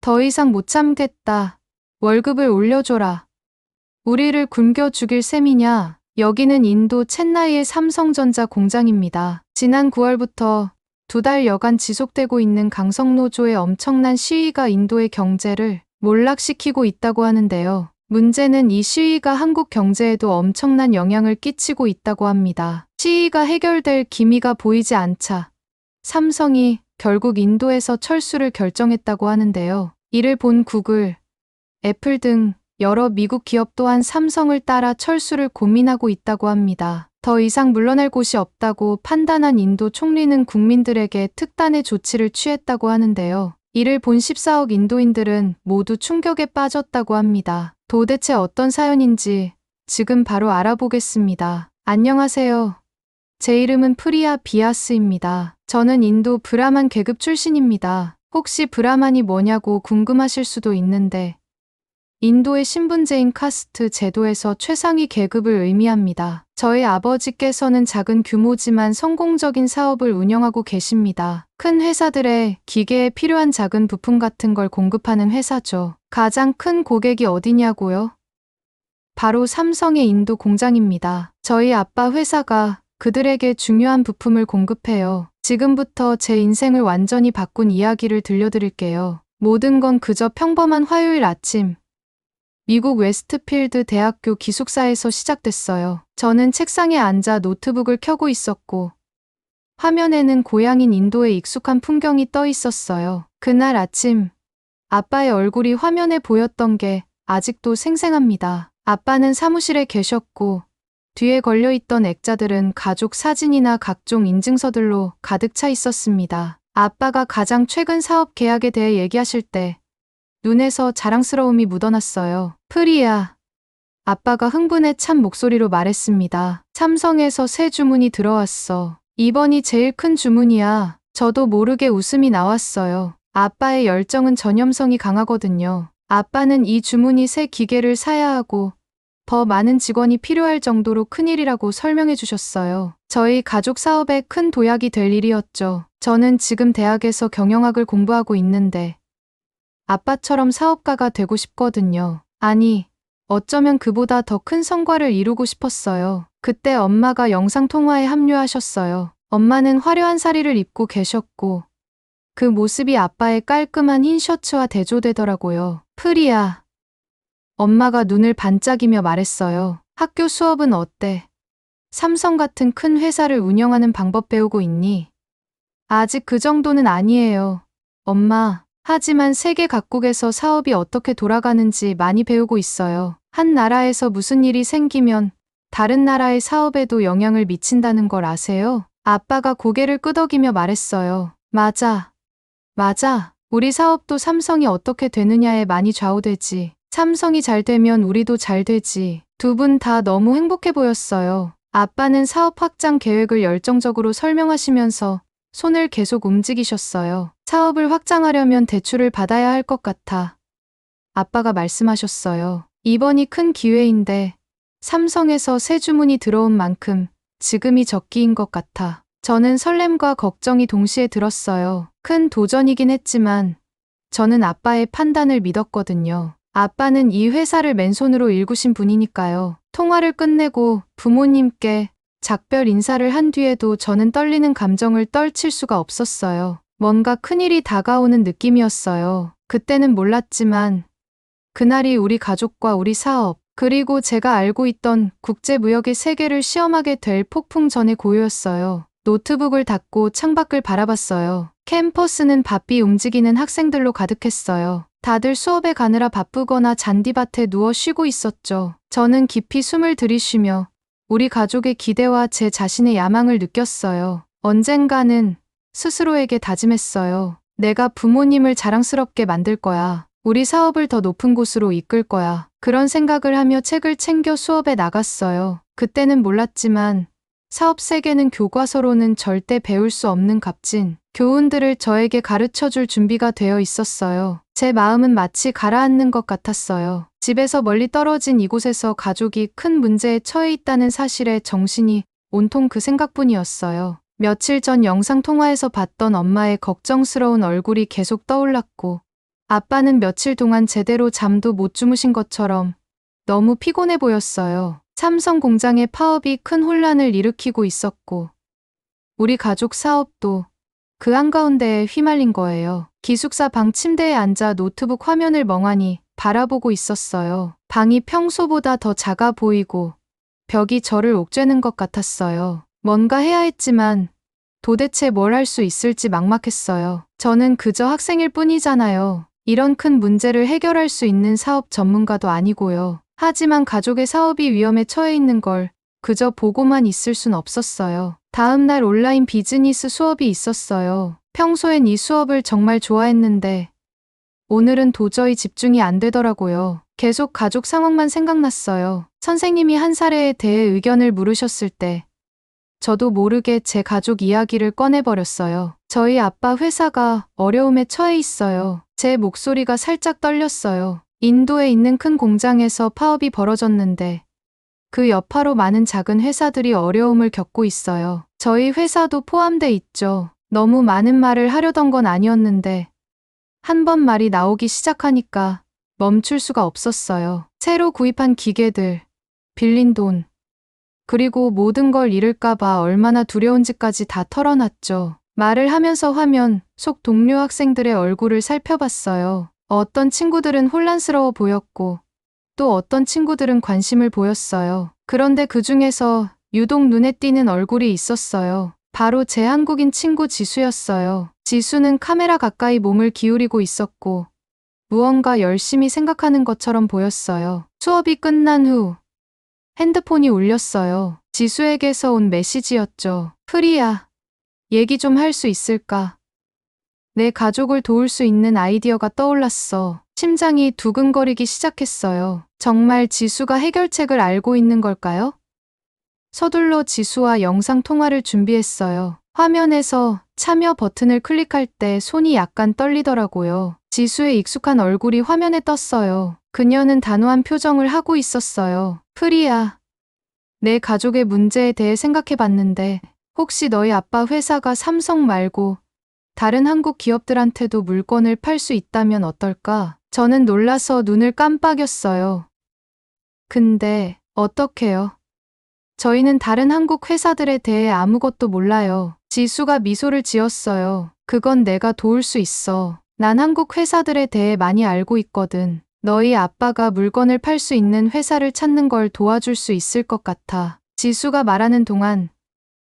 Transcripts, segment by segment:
더 이상 못 참겠다. 월급을 올려줘라. 우리를 굶겨 죽일 셈이냐? 여기는 인도 챈나이의 삼성전자 공장입니다. 지난 9월부터 2달여간 지속되고 있는 강성노조의 엄청난 시위가 인도의 경제를 몰락시키고 있다고 하는데요. 문제는 이 시위가 한국 경제에도 엄청난 영향을 끼치고 있다고 합니다. 시위가 해결될 기미가 보이지 않자 삼성이 결국 인도에서 철수를 결정했다고 하는데요. 이를 본 구글, 애플 등 여러 미국 기업 또한 삼성을 따라 철수를 고민하고 있다고 합니다. 더 이상 물러날 곳이 없다고 판단한 인도 총리는 국민들에게 특단의 조치를 취했다고 하는데요. 이를 본 14억 인도인들은 모두 충격에 빠졌다고 합니다. 도대체 어떤 사연인지 지금 바로 알아보겠습니다. 안녕하세요. 제 이름은 프리야 비아스입니다. 저는 인도 브라만 계급 출신입니다. 혹시 브라만이 뭐냐고 궁금하실 수도 있는데 인도의 신분제인 카스트 제도에서 최상위 계급을 의미합니다. 저희 아버지께서는 작은 규모지만 성공적인 사업을 운영하고 계십니다. 큰 회사들의 기계에 필요한 작은 부품 같은 걸 공급하는 회사죠. 가장 큰 고객이 어디냐고요? 바로 삼성의 인도 공장입니다. 저희 아빠 회사가 그들에게 중요한 부품을 공급해요. 지금부터 제 인생을 완전히 바꾼 이야기를 들려드릴게요. 모든 건 그저 평범한 화요일 아침. 미국 웨스트필드 대학교 기숙사에서 시작됐어요. 저는 책상에 앉아 노트북을 켜고 있었고 화면에는 고향인 인도의 익숙한 풍경이 떠 있었어요. 그날 아침 아빠의 얼굴이 화면에 보였던 게 아직도 생생합니다. 아빠는 사무실에 계셨고 뒤에 걸려있던 액자들은 가족 사진이나 각종 인증서들로 가득 차 있었습니다. 아빠가 가장 최근 사업 계약에 대해 얘기하실 때 눈에서 자랑스러움이 묻어났어요. 프리야. 아빠가 흥분에 찬 목소리로 말했습니다. 삼성에서 새 주문이 들어왔어. 이번이 제일 큰 주문이야. 저도 모르게 웃음이 나왔어요. 아빠의 열정은 전염성이 강하거든요. 아빠는 이 주문이 새 기계를 사야 하고 더 많은 직원이 필요할 정도로 큰일이라고 설명해 주셨어요. 저희 가족 사업에 큰 도약이 될 일이었죠. 저는 지금 대학에서 경영학을 공부하고 있는데 아빠처럼 사업가가 되고 싶거든요. 아니, 어쩌면 그보다 더 큰 성과를 이루고 싶었어요. 그때 엄마가 영상통화에 합류하셨어요. 엄마는 화려한 사리를 입고 계셨고 그 모습이 아빠의 깔끔한 흰 셔츠와 대조되더라고요. 프리야. 엄마가 눈을 반짝이며 말했어요. 학교 수업은 어때? 삼성 같은 큰 회사를 운영하는 방법 배우고 있니? 아직 그 정도는 아니에요. 엄마. 하지만 세계 각국에서 사업이 어떻게 돌아가는지 많이 배우고 있어요. 한 나라에서 무슨 일이 생기면 다른 나라의 사업에도 영향을 미친다는 걸 아세요? 아빠가 고개를 끄덕이며 말했어요. 맞아. 맞아. 우리 사업도 삼성이 어떻게 되느냐에 많이 좌우되지. 삼성이 잘 되면 우리도 잘 되지. 두 분 다 너무 행복해 보였어요. 아빠는 사업 확장 계획을 열정적으로 설명하시면서 손을 계속 움직이셨어요. 사업을 확장하려면 대출을 받아야 할 것 같아. 아빠가 말씀하셨어요. 이번이 큰 기회인데 삼성에서 새 주문이 들어온 만큼 지금이 적기인 것 같아. 저는 설렘과 걱정이 동시에 들었어요. 큰 도전이긴 했지만 저는 아빠의 판단을 믿었거든요. 아빠는 이 회사를 맨손으로 일구신 분이니까요. 통화를 끝내고 부모님께 작별 인사를 한 뒤에도 저는 떨리는 감정을 떨칠 수가 없었어요. 뭔가 큰일이 다가오는 느낌이었어요. 그때는 몰랐지만 그날이 우리 가족과 우리 사업, 그리고 제가 알고 있던 국제무역의 세계를 시험하게 될 폭풍 전의 고요였어요. 노트북을 닫고 창밖을 바라봤어요. 캠퍼스는 바삐 움직이는 학생들로 가득했어요. 다들 수업에 가느라 바쁘거나 잔디밭에 누워 쉬고 있었죠. 저는 깊이 숨을 들이쉬며 우리 가족의 기대와 제 자신의 야망을 느꼈어요. 언젠가는 스스로에게 다짐했어요. 내가 부모님을 자랑스럽게 만들 거야. 우리 사업을 더 높은 곳으로 이끌 거야. 그런 생각을 하며 책을 챙겨 수업에 나갔어요. 그때는 몰랐지만 사업 세계는 교과서로는 절대 배울 수 없는 값진 교훈들을 저에게 가르쳐줄 준비가 되어 있었어요. 제 마음은 마치 가라앉는 것 같았어요. 집에서 멀리 떨어진 이곳에서 가족이 큰 문제에 처해 있다는 사실에 정신이 온통 그 생각뿐이었어요. 며칠 전 영상통화에서 봤던 엄마의 걱정스러운 얼굴이 계속 떠올랐고 아빠는 며칠 동안 제대로 잠도 못 주무신 것처럼 너무 피곤해 보였어요. 삼성 공장의 파업이 큰 혼란을 일으키고 있었고, 우리 가족 사업도 그 한가운데에 휘말린 거예요. 기숙사 방 침대에 앉아 노트북 화면을 멍하니 바라보고 있었어요. 방이 평소보다 더 작아 보이고 벽이 저를 옥죄는 것 같았어요. 뭔가 해야 했지만 도대체 뭘 할 수 있을지 막막했어요. 저는 그저 학생일 뿐이잖아요. 이런 큰 문제를 해결할 수 있는 사업 전문가도 아니고요. 하지만 가족의 사업이 위험에 처해 있는 걸 그저 보고만 있을 순 없었어요. 다음 날 온라인 비즈니스 수업이 있었어요. 평소엔 이 수업을 정말 좋아했는데 오늘은 도저히 집중이 안 되더라고요. 계속 가족 상황만 생각났어요. 선생님이 한 사례에 대해 의견을 물으셨을 때 저도 모르게 제 가족 이야기를 꺼내버렸어요. 저희 아빠 회사가 어려움에 처해 있어요. 제 목소리가 살짝 떨렸어요. 인도에 있는 큰 공장에서 파업이 벌어졌는데 그 여파로 많은 작은 회사들이 어려움을 겪고 있어요. 저희 회사도 포함돼 있죠. 너무 많은 말을 하려던 건 아니었는데 한 번 말이 나오기 시작하니까 멈출 수가 없었어요. 새로 구입한 기계들, 빌린 돈, 그리고 모든 걸 잃을까봐 얼마나 두려운지까지 다 털어놨죠. 말을 하면서 화면 속 동료 학생들의 얼굴을 살펴봤어요. 어떤 친구들은 혼란스러워 보였고 또 어떤 친구들은 관심을 보였어요. 그런데 그 중에서 유독 눈에 띄는 얼굴이 있었어요. 바로 제 한국인 친구 지수였어요. 지수는 카메라 가까이 몸을 기울이고 있었고 무언가 열심히 생각하는 것처럼 보였어요. 수업이 끝난 후 핸드폰이 울렸어요. 지수에게서 온 메시지였죠. 프리야, 얘기 좀 할 수 있을까? 내 가족을 도울 수 있는 아이디어가 떠올랐어. 심장이 두근거리기 시작했어요. 정말 지수가 해결책을 알고 있는 걸까요? 서둘러 지수와 영상 통화를 준비했어요. 화면에서 참여 버튼을 클릭할 때 손이 약간 떨리더라고요. 지수의 익숙한 얼굴이 화면에 떴어요. 그녀는 단호한 표정을 하고 있었어요. 프리야, 내 가족의 문제에 대해 생각해봤는데 혹시 너희 아빠 회사가 삼성 말고 다른 한국 기업들한테도 물건을 팔 수 있다면 어떨까? 저는 놀라서 눈을 깜빡였어요. 근데 어떡해요? 저희는 다른 한국 회사들에 대해 아무것도 몰라요. 지수가 미소를 지었어요. 그건 내가 도울 수 있어. 난 한국 회사들에 대해 많이 알고 있거든. 너희 아빠가 물건을 팔 수 있는 회사를 찾는 걸 도와줄 수 있을 것 같아. 지수가 말하는 동안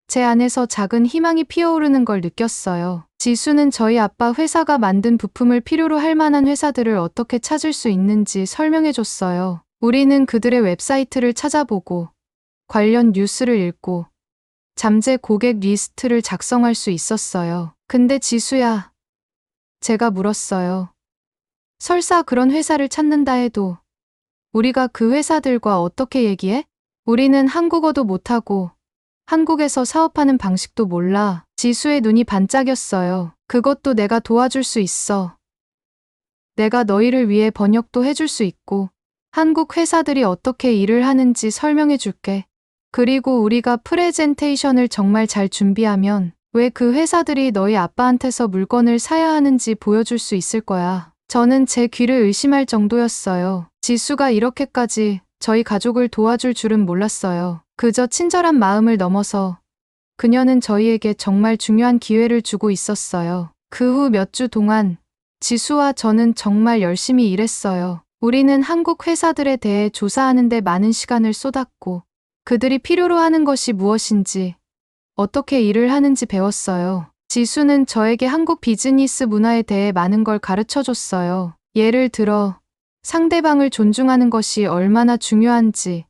제 안에서 작은 희망이 피어오르는 걸 느꼈어요. 지수는 저희 아빠 회사가 만든 부품을 필요로 할 만한 회사들을 어떻게 찾을 수 있는지 설명해 줬어요. 우리는 그들의 웹사이트를 찾아보고 관련 뉴스를 읽고 잠재 고객 리스트를 작성할 수 있었어요. 근데 지수야, 제가 물었어요. 설사 그런 회사를 찾는다 해도 우리가 그 회사들과 어떻게 얘기해? 우리는 한국어도 못하고 한국에서 사업하는 방식도 몰라. 지수의 눈이 반짝였어요. 그것도 내가 도와줄 수 있어. 내가 너희를 위해 번역도 해줄 수 있고 한국 회사들이 어떻게 일을 하는지 설명해 줄게. 그리고 우리가 프레젠테이션을 정말 잘 준비하면 왜 그 회사들이 너희 아빠한테서 물건을 사야 하는지 보여줄 수 있을 거야. 저는 제 귀를 의심할 정도였어요. 지수가 이렇게까지 저희 가족을 도와줄 줄은 몰랐어요. 그저 친절한 마음을 넘어서 그녀는 저희에게 정말 중요한 기회를 주고 있었어요. 그 후 몇 주 동안 지수와 저는 정말 열심히 일했어요. 우리는 한국 회사들에 대해 조사하는 데 많은 시간을 쏟았고 그들이 필요로 하는 것이 무엇인지 어떻게 일을 하는지 배웠어요. 지수는 저에게 한국 비즈니스 문화에 대해 많은 걸 가르쳐 줬어요. 예를 들어 상대방을 존중하는 것이 얼마나 중요한지,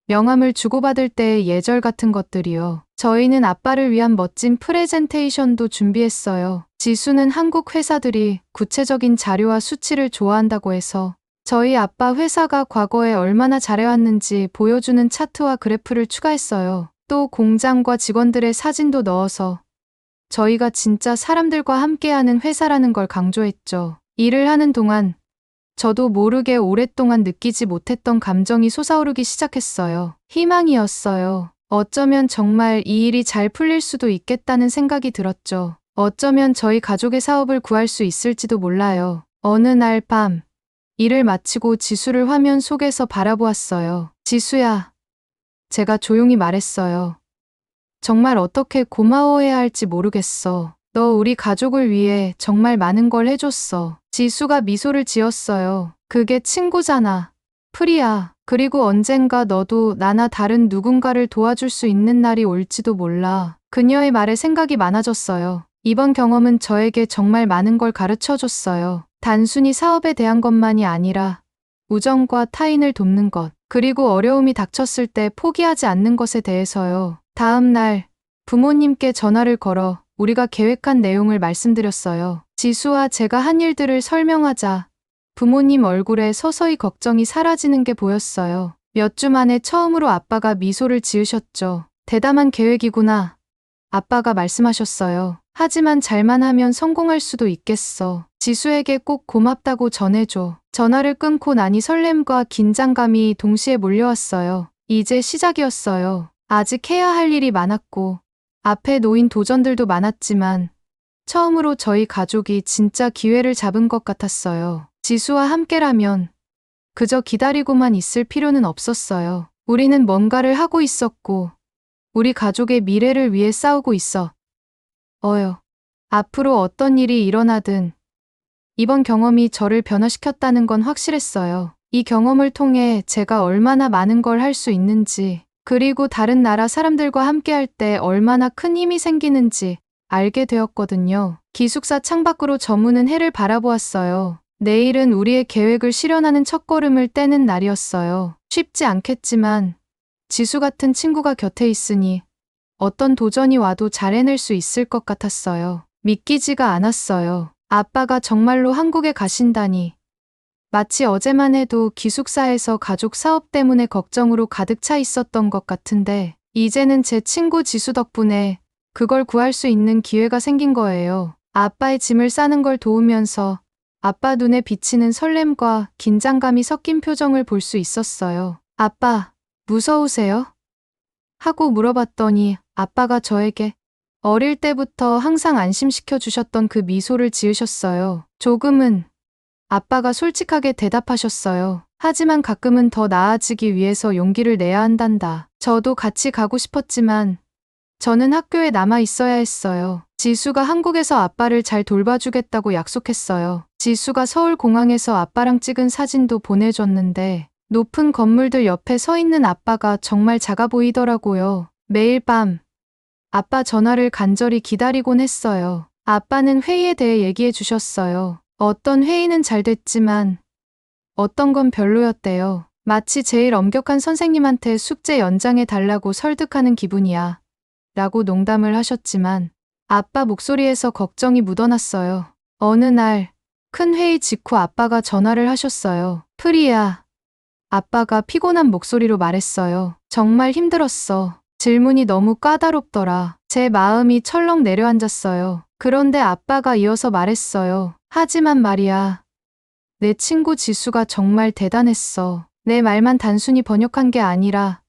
명함을 주고받을 때의 예절 같은 것들이요. 저희는 아빠를 위한 멋진 프레젠테이션도 준비했어요. 지수는 한국 회사들이 구체적인 자료와 수치를 좋아한다고 해서 저희 아빠 회사가 과거에 얼마나 잘해왔는지 보여주는 차트와 그래프를 추가했어요. 또 공장과 직원들의 사진도 넣어서 저희가 진짜 사람들과 함께하는 회사라는 걸 강조했죠. 일을 하는 동안 저도 모르게 오랫동안 느끼지 못했던 감정이 솟아오르기 시작했어요. 희망이었어요. 어쩌면 정말 이 일이 잘 풀릴 수도 있겠다는 생각이 들었죠. 어쩌면 저희 가족의 사업을 구할 수 있을지도 몰라요. 어느 날 밤, 일을 마치고 지수를 화면 속에서 바라보았어요. 지수야. 제가 조용히 말했어요. 정말 어떻게 고마워해야 할지 모르겠어. 너 우리 가족을 위해 정말 많은 걸 해줬어. 지수가 미소를 지었어요. 그게 친구잖아. 프리야. 그리고 언젠가 너도 나나 다른 누군가를 도와줄 수 있는 날이 올지도 몰라. 그녀의 말에 생각이 많아졌어요. 이번 경험은 저에게 정말 많은 걸 가르쳐 줬어요. 단순히 사업에 대한 것만이 아니라 우정과 타인을 돕는 것, 그리고 어려움이 닥쳤을 때 포기하지 않는 것에 대해서요. 다음 날 부모님께 전화를 걸어 우리가 계획한 내용을 말씀드렸어요. 지수와 제가 한 일들을 설명하자 부모님 얼굴에 서서히 걱정이 사라지는 게 보였어요. 몇 주 만에 처음으로 아빠가 미소를 지으셨죠. 대담한 계획이구나. 아빠가 말씀하셨어요. 하지만 잘만 하면 성공할 수도 있겠어. 지수에게 꼭 고맙다고 전해줘. 전화를 끊고 나니 설렘과 긴장감이 동시에 몰려왔어요. 이제 시작이었어요. 아직 해야 할 일이 많았고 앞에 놓인 도전들도 많았지만 처음으로 저희 가족이 진짜 기회를 잡은 것 같았어요. 지수와 함께라면 그저 기다리고만 있을 필요는 없었어요. 우리는 뭔가를 하고 있었고 우리 가족의 미래를 위해 싸우고 있어. 앞으로 어떤 일이 일어나든 이번 경험이 저를 변화시켰다는 건 확실했어요. 이 경험을 통해 제가 얼마나 많은 걸 할 수 있는지, 그리고 다른 나라 사람들과 함께할 때 얼마나 큰 힘이 생기는지 알게 되었거든요. 기숙사 창밖으로 저무는 해를 바라보았어요. 내일은 우리의 계획을 실현하는 첫걸음을 떼는 날이었어요. 쉽지 않겠지만 지수 같은 친구가 곁에 있으니 어떤 도전이 와도 잘 해낼 수 있을 것 같았어요. 믿기지가 않았어요. 아빠가 정말로 한국에 가신다니. 마치 어제만 해도 기숙사에서 가족 사업 때문에 걱정으로 가득 차 있었던 것 같은데 이제는 제 친구 지수 덕분에 그걸 구할 수 있는 기회가 생긴 거예요. 아빠의 짐을 싸는 걸 도우면서 아빠 눈에 비치는 설렘과 긴장감이 섞인 표정을 볼 수 있었어요. 아빠, 무서우세요? 하고 물어봤더니 아빠가 저에게 어릴 때부터 항상 안심시켜 주셨던 그 미소를 지으셨어요. 조금은. 아빠가 솔직하게 대답하셨어요. 하지만 가끔은 더 나아지기 위해서 용기를 내야 한단다. 저도 같이 가고 싶었지만 저는 학교에 남아 있어야 했어요. 지수가 한국에서 아빠를 잘 돌봐주겠다고 약속했어요. 지수가 서울공항에서 아빠랑 찍은 사진도 보내줬는데 높은 건물들 옆에 서 있는 아빠가 정말 작아 보이더라고요. 매일 밤 아빠 전화를 간절히 기다리곤 했어요. 아빠는 회의에 대해 얘기해 주셨어요. 어떤 회의는 잘 됐지만 어떤 건 별로였대요. 마치 제일 엄격한 선생님한테 숙제 연장해 달라고 설득하는 기분이야. 라고 농담을 하셨지만 아빠 목소리에서 걱정이 묻어났어요. 어느 날 큰 회의 직후 아빠가 전화를 하셨어요. 프리야. 아빠가 피곤한 목소리로 말했어요. 정말 힘들었어. 질문이 너무 까다롭더라. 제 마음이 철렁 내려앉았어요. 그런데 아빠가 이어서 말했어요. 하지만 말이야. 내 친구 지수가 정말 대단했어. 내 말만 단순히 번역한 게 아니라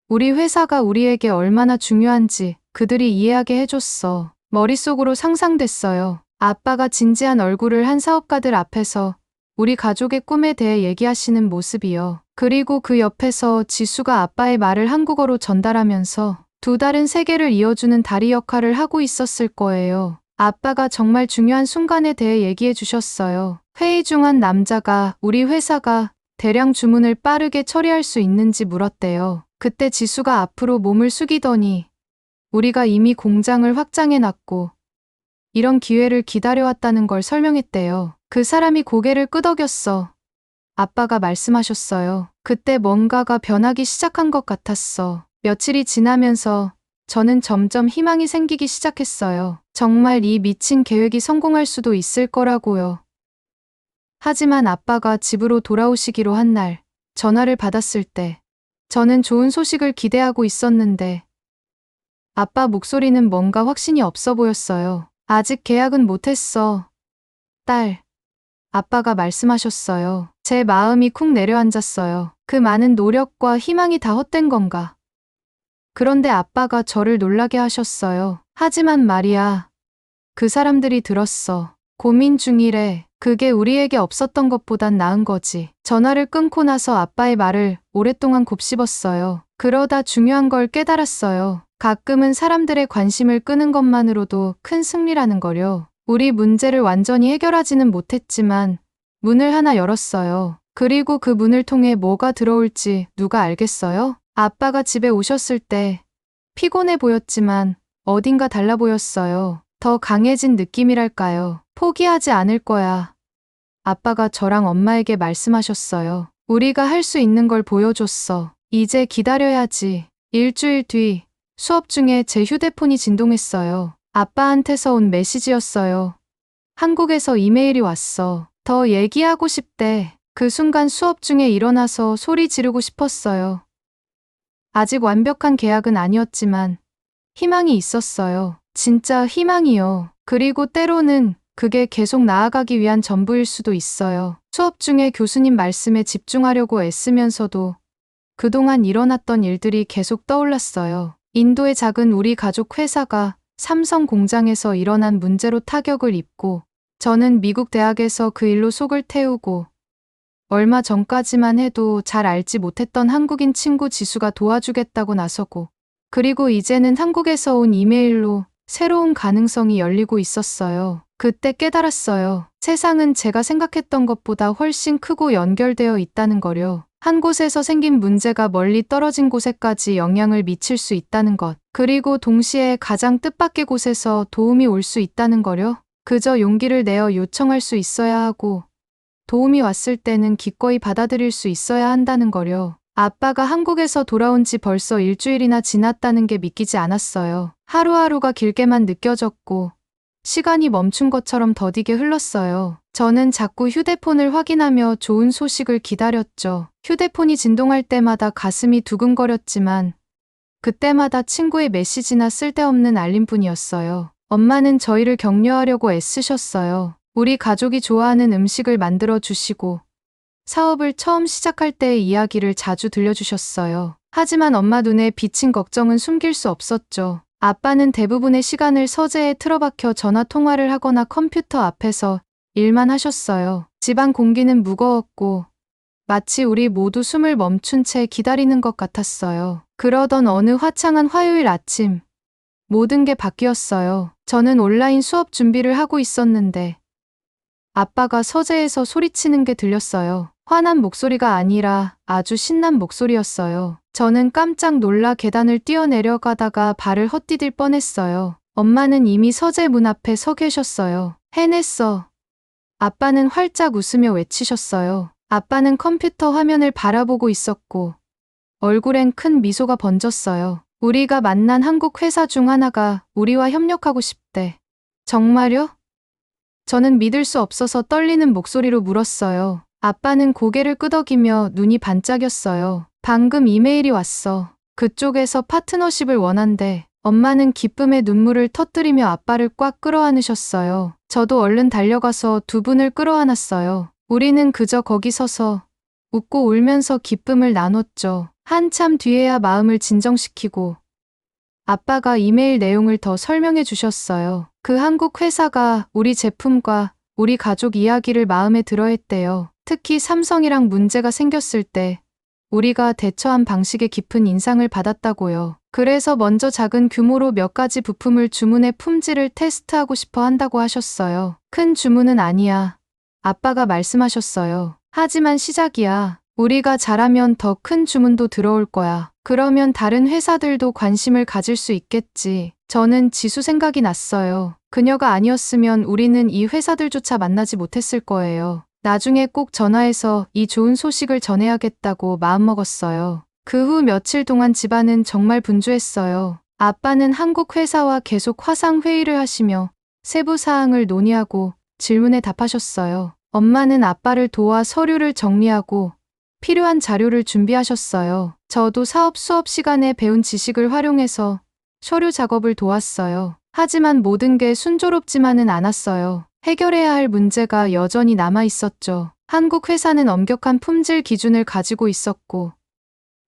우리 회사가 우리에게 얼마나 중요한지 그들이 이해하게 해줬어. 머릿속으로 상상됐어요. 아빠가 진지한 얼굴을 한 사업가들 앞에서 우리 가족의 꿈에 대해 얘기하시는 모습이요. 그리고 그 옆에서 지수가 아빠의 말을 한국어로 전달하면서 두 다른 세계를 이어주는 다리 역할을 하고 있었을 거예요. 아빠가 정말 중요한 순간에 대해 얘기해 주셨어요. 회의 중 한 남자가 우리 회사가 대량 주문을 빠르게 처리할 수 있는지 물었대요. 그때 지수가 앞으로 몸을 숙이더니 우리가 이미 공장을 확장해 놨고 이런 기회를 기다려왔다는 걸 설명했대요. 그 사람이 고개를 끄덕였어. 아빠가 말씀하셨어요. 그때 뭔가가 변하기 시작한 것 같았어. 며칠이 지나면서 저는 점점 희망이 생기기 시작했어요. 정말 이 미친 계획이 성공할 수도 있을 거라고요. 하지만 아빠가 집으로 돌아오시기로 한 날, 전화를 받았을 때, 저는 좋은 소식을 기대하고 있었는데, 아빠 목소리는 뭔가 확신이 없어 보였어요. 아직 계약은 못했어. 딸. 아빠가 말씀하셨어요. 제 마음이 쿵 내려앉았어요. 그 많은 노력과 희망이 다 헛된 건가? 그런데 아빠가 저를 놀라게 하셨어요. 하지만 말이야. 그 사람들이 들었어. 고민 중이래. 그게 우리에게 없었던 것보단 나은 거지. 전화를 끊고 나서 아빠의 말을 오랫동안 곱씹었어요. 그러다 중요한 걸 깨달았어요. 가끔은 사람들의 관심을 끄는 것만으로도 큰 승리라는 거요. 우리 문제를 완전히 해결하지는 못했지만 문을 하나 열었어요. 그리고 그 문을 통해 뭐가 들어올지 누가 알겠어요? 아빠가 집에 오셨을 때 피곤해 보였지만 어딘가 달라 보였어요. 더 강해진 느낌이랄까요. 포기하지 않을 거야. 아빠가 저랑 엄마에게 말씀하셨어요. 우리가 할 수 있는 걸 보여줬어. 이제 기다려야지. 일주일 뒤 수업 중에 제 휴대폰이 진동했어요. 아빠한테서 온 메시지였어요. 한국에서 이메일이 왔어. 더 얘기하고 싶대. 그 순간 수업 중에 일어나서 소리 지르고 싶었어요. 아직 완벽한 계약은 아니었지만 희망이 있었어요. 진짜 희망이요. 그리고 때로는 그게 계속 나아가기 위한 전부일 수도 있어요. 수업 중에 교수님 말씀에 집중하려고 애쓰면서도 그동안 일어났던 일들이 계속 떠올랐어요. 인도의 작은 우리 가족 회사가 삼성 공장에서 일어난 문제로 타격을 입고 저는 미국 대학에서 그 일로 속을 태우고 얼마 전까지만 해도 잘 알지 못했던 한국인 친구 지수가 도와주겠다고 나서고 그리고 이제는 한국에서 온 이메일로 새로운 가능성이 열리고 있었어요. 그때 깨달았어요. 세상은 제가 생각했던 것보다 훨씬 크고 연결되어 있다는 거요. 한 곳에서 생긴 문제가 멀리 떨어진 곳에까지 영향을 미칠 수 있다는 것. 그리고 동시에 가장 뜻밖의 곳에서 도움이 올 수 있다는 거요. 그저 용기를 내어 요청할 수 있어야 하고 도움이 왔을 때는 기꺼이 받아들일 수 있어야 한다는 거요. 아빠가 한국에서 돌아온 지 벌써 일주일이나 지났다는 게 믿기지 않았어요. 하루하루가 길게만 느껴졌고 시간이 멈춘 것처럼 더디게 흘렀어요. 저는 자꾸 휴대폰을 확인하며 좋은 소식을 기다렸죠. 휴대폰이 진동할 때마다 가슴이 두근거렸지만 그때마다 친구의 메시지나 쓸데없는 알림뿐이었어요. 엄마는 저희를 격려하려고 애쓰셨어요. 우리 가족이 좋아하는 음식을 만들어 주시고 사업을 처음 시작할 때의 이야기를 자주 들려주셨어요. 하지만 엄마 눈에 비친 걱정은 숨길 수 없었죠. 아빠는 대부분의 시간을 서재에 틀어박혀 전화 통화를 하거나 컴퓨터 앞에서 일만 하셨어요. 집안 공기는 무거웠고 마치 우리 모두 숨을 멈춘 채 기다리는 것 같았어요. 그러던 어느 화창한 화요일 아침 모든 게 바뀌었어요. 저는 온라인 수업 준비를 하고 있었는데 아빠가 서재에서 소리치는 게 들렸어요. 화난 목소리가 아니라 아주 신난 목소리였어요. 저는 깜짝 놀라 계단을 뛰어내려가다가 발을 헛디딜 뻔했어요. 엄마는 이미 서재 문 앞에 서 계셨어요. 해냈어. 아빠는 활짝 웃으며 외치셨어요. 아빠는 컴퓨터 화면을 바라보고 있었고 얼굴엔 큰 미소가 번졌어요. 우리가 만난 한국 회사 중 하나가 우리와 협력하고 싶대. 정말요? 저는 믿을 수 없어서 떨리는 목소리로 물었어요. 아빠는 고개를 끄덕이며 눈이 반짝였어요. 방금 이메일이 왔어. 그쪽에서 파트너십을 원한대. 엄마는 기쁨의 눈물을 터뜨리며 아빠를 꽉 끌어안으셨어요. 저도 얼른 달려가서 두 분을 끌어안았어요. 우리는 그저 거기 서서 웃고 울면서 기쁨을 나눴죠. 한참 뒤에야 마음을 진정시키고 아빠가 이메일 내용을 더 설명해 주셨어요. 그 한국 회사가 우리 제품과 우리 가족 이야기를 마음에 들어 했대요. 특히 삼성이랑 문제가 생겼을 때 우리가 대처한 방식에 깊은 인상을 받았다고요. 그래서 먼저 작은 규모로 몇 가지 부품을 주문해 품질을 테스트하고 싶어 한다고 하셨어요. 큰 주문은 아니야. 아빠가 말씀하셨어요. 하지만 시작이야. 우리가 잘하면 더 큰 주문도 들어올 거야. 그러면 다른 회사들도 관심을 가질 수 있겠지. 저는 지수 생각이 났어요. 그녀가 아니었으면 우리는 이 회사들조차 만나지 못했을 거예요. 나중에 꼭 전화해서 이 좋은 소식을 전해야겠다고 마음먹었어요. 그 후 며칠 동안 집안은 정말 분주했어요. 아빠는 한국 회사와 계속 화상 회의를 하시며 세부 사항을 논의하고 질문에 답하셨어요. 엄마는 아빠를 도와 서류를 정리하고 필요한 자료를 준비하셨어요. 저도 사업 수업 시간에 배운 지식을 활용해서 서류 작업을 도왔어요. 하지만 모든 게 순조롭지만은 않았어요. 해결해야 할 문제가 여전히 남아 있었죠. 한국 회사는 엄격한 품질 기준을 가지고 있었고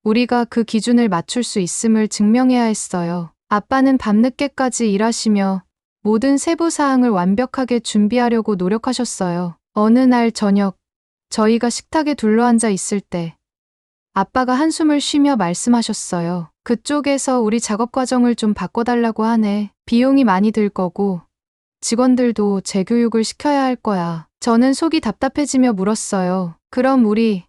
우리가 그 기준을 맞출 수 있음을 증명해야 했어요. 아빠는 밤늦게까지 일하시며 모든 세부 사항을 완벽하게 준비하려고 노력하셨어요. 어느 날 저녁, 저희가 식탁에 둘러앉아 있을 때 아빠가 한숨을 쉬며 말씀하셨어요. 그쪽에서 우리 작업 과정을 좀 바꿔달라고 하네. 비용이 많이 들 거고 직원들도 재교육을 시켜야 할 거야. 저는 속이 답답해지며 물었어요. 그럼 우리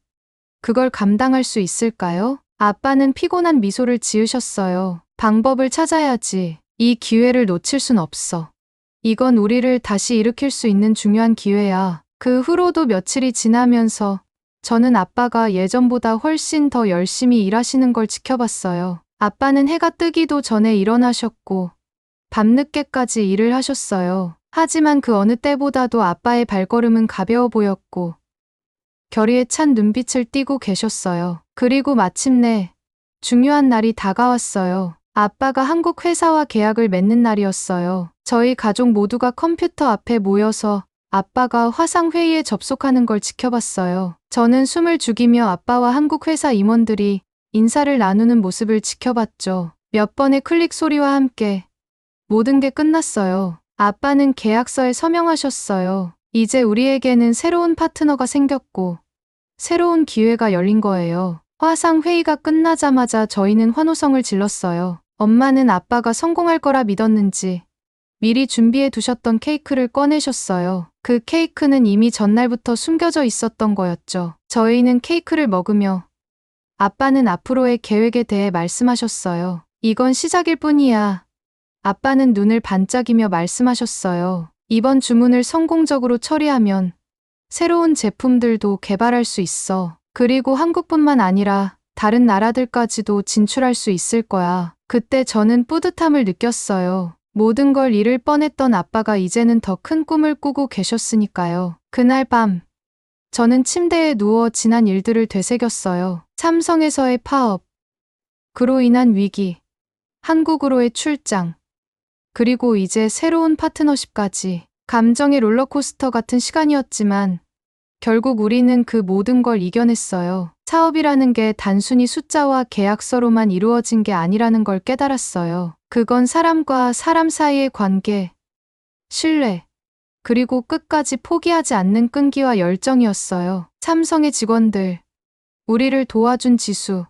그걸 감당할 수 있을까요? 아빠는 피곤한 미소를 지으셨어요. 방법을 찾아야지. 이 기회를 놓칠 순 없어. 이건 우리를 다시 일으킬 수 있는 중요한 기회야. 그 후로도 며칠이 지나면서 저는 아빠가 예전보다 훨씬 더 열심히 일하시는 걸 지켜봤어요. 아빠는 해가 뜨기도 전에 일어나셨고 밤늦게까지 일을 하셨어요. 하지만 그 어느 때보다도 아빠의 발걸음은 가벼워 보였고 결의에 찬 눈빛을 띠고 계셨어요. 그리고 마침내 중요한 날이 다가왔어요. 아빠가 한국 회사와 계약을 맺는 날이었어요. 저희 가족 모두가 컴퓨터 앞에 모여서 아빠가 화상회의에 접속하는 걸 지켜봤어요. 저는 숨을 죽이며 아빠와 한국 회사 임원들이 인사를 나누는 모습을 지켜봤죠. 몇 번의 클릭 소리와 함께 모든 게 끝났어요. 아빠는 계약서에 서명하셨어요. 이제 우리에게는 새로운 파트너가 생겼고 새로운 기회가 열린 거예요. 화상회의가 끝나자마자 저희는 환호성을 질렀어요. 엄마는 아빠가 성공할 거라 믿었는지 미리 준비해 두셨던 케이크를 꺼내셨어요. 그 케이크는 이미 전날부터 숨겨져 있었던 거였죠. 저희는 케이크를 먹으며 아빠는 앞으로의 계획에 대해 말씀하셨어요. 이건 시작일 뿐이야. 아빠는 눈을 반짝이며 말씀하셨어요. 이번 주문을 성공적으로 처리하면 새로운 제품들도 개발할 수 있어. 그리고 한국뿐만 아니라 다른 나라들까지도 진출할 수 있을 거야. 그때 저는 뿌듯함을 느꼈어요. 모든 걸 잃을 뻔했던 아빠가 이제는 더 큰 꿈을 꾸고 계셨으니까요. 그날 밤, 저는 침대에 누워 지난 일들을 되새겼어요. 삼성에서의 파업, 그로 인한 위기, 한국으로의 출장, 그리고 이제 새로운 파트너십까지. 감정의 롤러코스터 같은 시간이었지만 결국 우리는 그 모든 걸 이겨냈어요. 사업이라는 게 단순히 숫자와 계약서로만 이루어진 게 아니라는 걸 깨달았어요. 그건 사람과 사람 사이의 관계, 신뢰, 그리고 끝까지 포기하지 않는 끈기와 열정이었어요. 삼성의 직원들, 우리를 도와준 지수,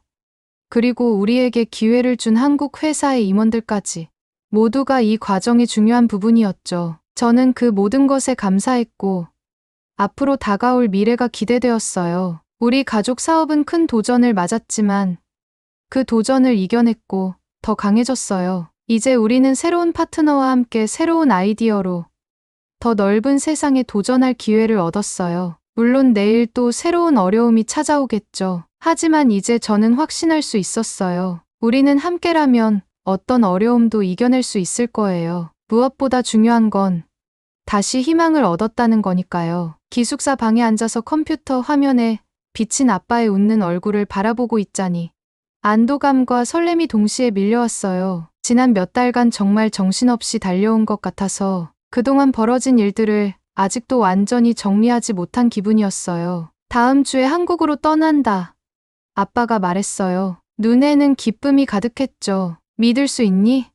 그리고 우리에게 기회를 준 한국 회사의 임원들까지 모두가 이 과정의 중요한 부분이었죠. 저는 그 모든 것에 감사했고 앞으로 다가올 미래가 기대되었어요. 우리 가족 사업은 큰 도전을 맞았지만 그 도전을 이겨냈고 더 강해졌어요. 이제 우리는 새로운 파트너와 함께 새로운 아이디어로 더 넓은 세상에 도전할 기회를 얻었어요. 물론 내일 또 새로운 어려움이 찾아오겠죠. 하지만 이제 저는 확신할 수 있었어요. 우리는 함께라면 어떤 어려움도 이겨낼 수 있을 거예요. 무엇보다 중요한 건 다시 희망을 얻었다는 거니까요. 기숙사 방에 앉아서 컴퓨터 화면에 비친 아빠의 웃는 얼굴을 바라보고 있자니 안도감과 설렘이 동시에 밀려왔어요. 지난 몇 달간 정말 정신없이 달려온 것 같아서 그동안 벌어진 일들을 아직도 완전히 정리하지 못한 기분이었어요. 다음 주에 한국으로 떠난다. 아빠가 말했어요. 눈에는 기쁨이 가득했죠. 믿을 수 있니?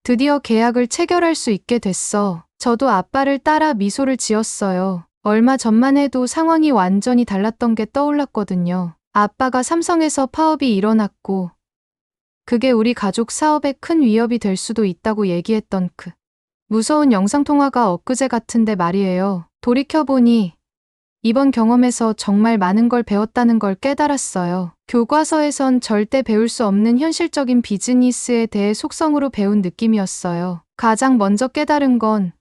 드디어 계약을 체결할 수 있게 됐어. 저도 아빠를 따라 미소를 지었어요. 얼마 전만 해도 상황이 완전히 달랐던 게 떠올랐거든요. 아빠가 삼성에서 파업이 일어났고 그게 우리 가족 사업에 큰 위협이 될 수도 있다고 얘기했던 그 무서운 영상통화가 엊그제 같은데 말이에요. 돌이켜보니 이번 경험에서 정말 많은 걸 배웠다는 걸 깨달았어요. 교과서에선 절대 배울 수 없는 현실적인 비즈니스에 대해 속성으로 배운 느낌이었어요. 가장 먼저 깨달은 건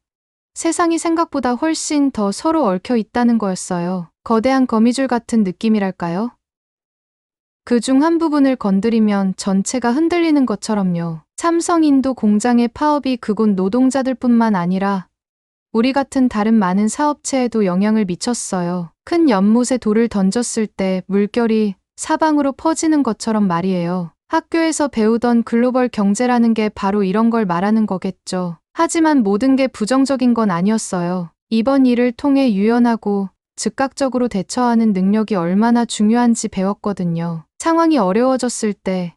세상이 생각보다 훨씬 더 서로 얽혀 있다는 거였어요. 거대한 거미줄 같은 느낌이랄까요? 그중 한 부분을 건드리면 전체가 흔들리는 것처럼요. 삼성 인도 공장의 파업이 그곳 노동자들뿐만 아니라 우리 같은 다른 많은 사업체에도 영향을 미쳤어요. 큰 연못에 돌을 던졌을 때 물결이 사방으로 퍼지는 것처럼 말이에요. 학교에서 배우던 글로벌 경제라는 게 바로 이런 걸 말하는 거겠죠. 하지만 모든 게 부정적인 건 아니었어요. 이번 일을 통해 유연하고 즉각적으로 대처하는 능력이 얼마나 중요한지 배웠거든요. 상황이 어려워졌을 때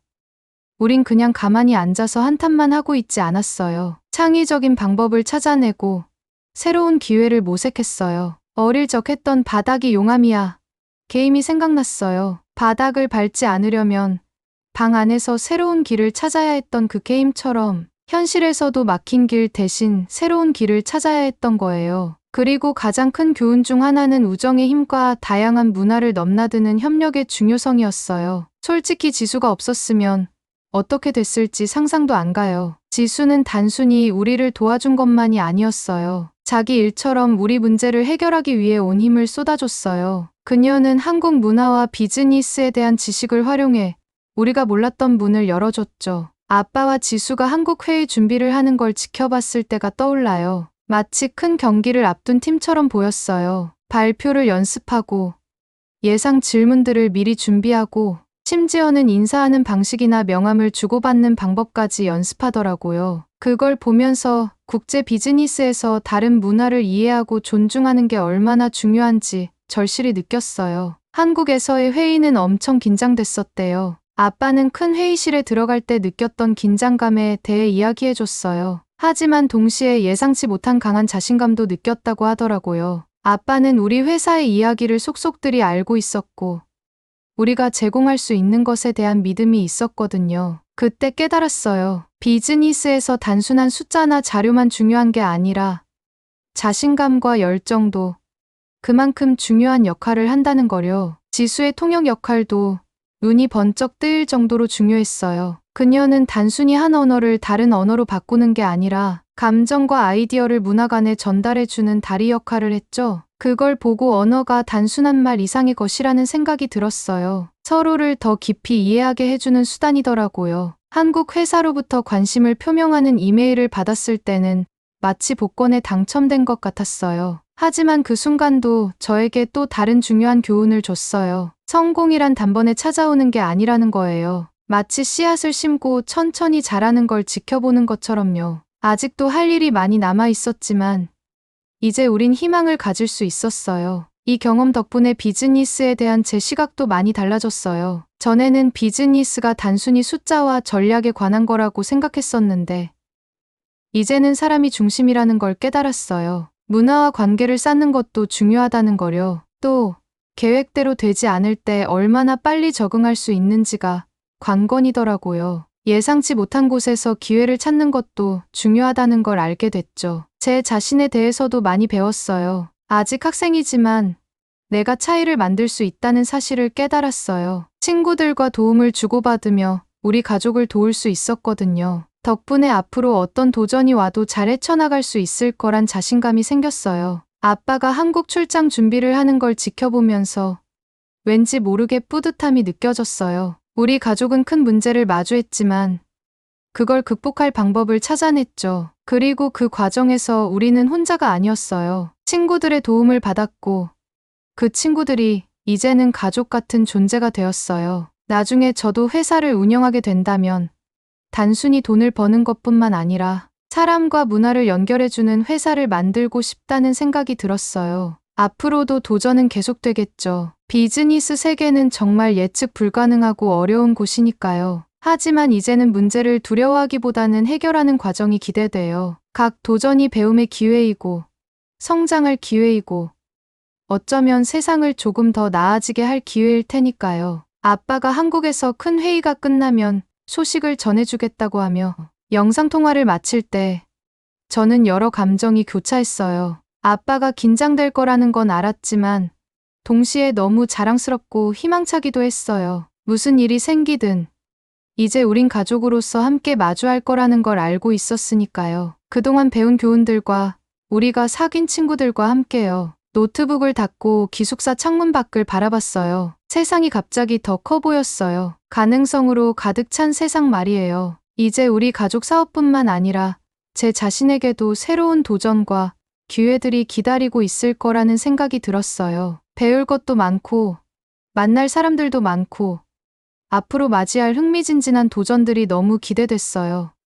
우린 그냥 가만히 앉아서 한탄만 하고 있지 않았어요. 창의적인 방법을 찾아내고 새로운 기회를 모색했어요. 어릴 적 했던 바닥이 용암이야. 게임이 생각났어요. 바닥을 밟지 않으려면 방 안에서 새로운 길을 찾아야 했던 그 게임처럼 현실에서도 막힌 길 대신 새로운 길을 찾아야 했던 거예요. 그리고 가장 큰 교훈 중 하나는 우정의 힘과 다양한 문화를 넘나드는 협력의 중요성이었어요. 솔직히 지수가 없었으면 어떻게 됐을지 상상도 안 가요. 지수는 단순히 우리를 도와준 것만이 아니었어요. 자기 일처럼 우리 문제를 해결하기 위해 온 힘을 쏟아줬어요. 그녀는 한국 문화와 비즈니스에 대한 지식을 활용해 우리가 몰랐던 문을 열어줬죠. 아빠와 지수가 한국 회의 준비를 하는 걸 지켜봤을 때가 떠올라요. 마치 큰 경기를 앞둔 팀처럼 보였어요. 발표를 연습하고 예상 질문들을 미리 준비하고 심지어는 인사하는 방식이나 명함을 주고받는 방법까지 연습하더라고요. 그걸 보면서 국제 비즈니스에서 다른 문화를 이해하고 존중하는 게 얼마나 중요한지 절실히 느꼈어요. 한국에서의 회의는 엄청 긴장됐었대요. 아빠는 큰 회의실에 들어갈 때 느꼈던 긴장감에 대해 이야기해줬어요. 하지만 동시에 예상치 못한 강한 자신감도 느꼈다고 하더라고요. 아빠는 우리 회사의 이야기를 속속들이 알고 있었고 우리가 제공할 수 있는 것에 대한 믿음이 있었거든요. 그때 깨달았어요. 비즈니스에서 단순한 숫자나 자료만 중요한 게 아니라 자신감과 열정도 그만큼 중요한 역할을 한다는 거요. 지수의 통역 역할도 눈이 번쩍 뜨일 정도로 중요했어요. 그녀는 단순히 한 언어를 다른 언어로 바꾸는 게 아니라 감정과 아이디어를 문화 간에 전달해주는 다리 역할을 했죠. 그걸 보고 언어가 단순한 말 이상의 것이라는 생각이 들었어요. 서로를 더 깊이 이해하게 해주는 수단이더라고요. 한국 회사로부터 관심을 표명하는 이메일을 받았을 때는 마치 복권에 당첨된 것 같았어요. 하지만 그 순간도 저에게 또 다른 중요한 교훈을 줬어요. 성공이란 단번에 찾아오는 게 아니라는 거예요. 마치 씨앗을 심고 천천히 자라는 걸 지켜보는 것처럼요. 아직도 할 일이 많이 남아 있었지만 이제 우린 희망을 가질 수 있었어요. 이 경험 덕분에 비즈니스에 대한 제 시각도 많이 달라졌어요. 전에는 비즈니스가 단순히 숫자와 전략에 관한 거라고 생각했었는데 이제는 사람이 중심이라는 걸 깨달았어요. 문화와 관계를 쌓는 것도 중요하다는 거요. 또 계획대로 되지 않을 때 얼마나 빨리 적응할 수 있는지가 관건이더라고요. 예상치 못한 곳에서 기회를 찾는 것도 중요하다는 걸 알게 됐죠. 제 자신에 대해서도 많이 배웠어요. 아직 학생이지만 내가 차이를 만들 수 있다는 사실을 깨달았어요. 친구들과 도움을 주고받으며 우리 가족을 도울 수 있었거든요. 덕분에 앞으로 어떤 도전이 와도 잘 헤쳐나갈 수 있을 거란 자신감이 생겼어요. 아빠가 한국 출장 준비를 하는 걸 지켜보면서 왠지 모르게 뿌듯함이 느껴졌어요. 우리 가족은 큰 문제를 마주했지만 그걸 극복할 방법을 찾아냈죠. 그리고 그 과정에서 우리는 혼자가 아니었어요. 친구들의 도움을 받았고 그 친구들이 이제는 가족 같은 존재가 되었어요. 나중에 저도 회사를 운영하게 된다면 단순히 돈을 버는 것뿐만 아니라 사람과 문화를 연결해주는 회사를 만들고 싶다는 생각이 들었어요. 앞으로도 도전은 계속되겠죠. 비즈니스 세계는 정말 예측 불가능하고 어려운 곳이니까요. 하지만 이제는 문제를 두려워하기보다는 해결하는 과정이 기대돼요. 각 도전이 배움의 기회이고 성장할 기회이고 어쩌면 세상을 조금 더 나아지게 할 기회일 테니까요. 아빠가 한국에서 큰 회의가 끝나면 소식을 전해주겠다고 하며 영상통화를 마칠 때 저는 여러 감정이 교차했어요. 아빠가 긴장될 거라는 건 알았지만 동시에 너무 자랑스럽고 희망차기도 했어요. 무슨 일이 생기든 이제 우린 가족으로서 함께 마주할 거라는 걸 알고 있었으니까요. 그동안 배운 교훈들과 우리가 사귄 친구들과 함께요. 노트북을 닫고 기숙사 창문 밖을 바라봤어요. 세상이 갑자기 더 커 보였어요. 가능성으로 가득 찬 세상 말이에요. 이제 우리 가족 사업뿐만 아니라 제 자신에게도 새로운 도전과 기회들이 기다리고 있을 거라는 생각이 들었어요. 배울 것도 많고 만날 사람들도 많고 앞으로 맞이할 흥미진진한 도전들이 너무 기대됐어요.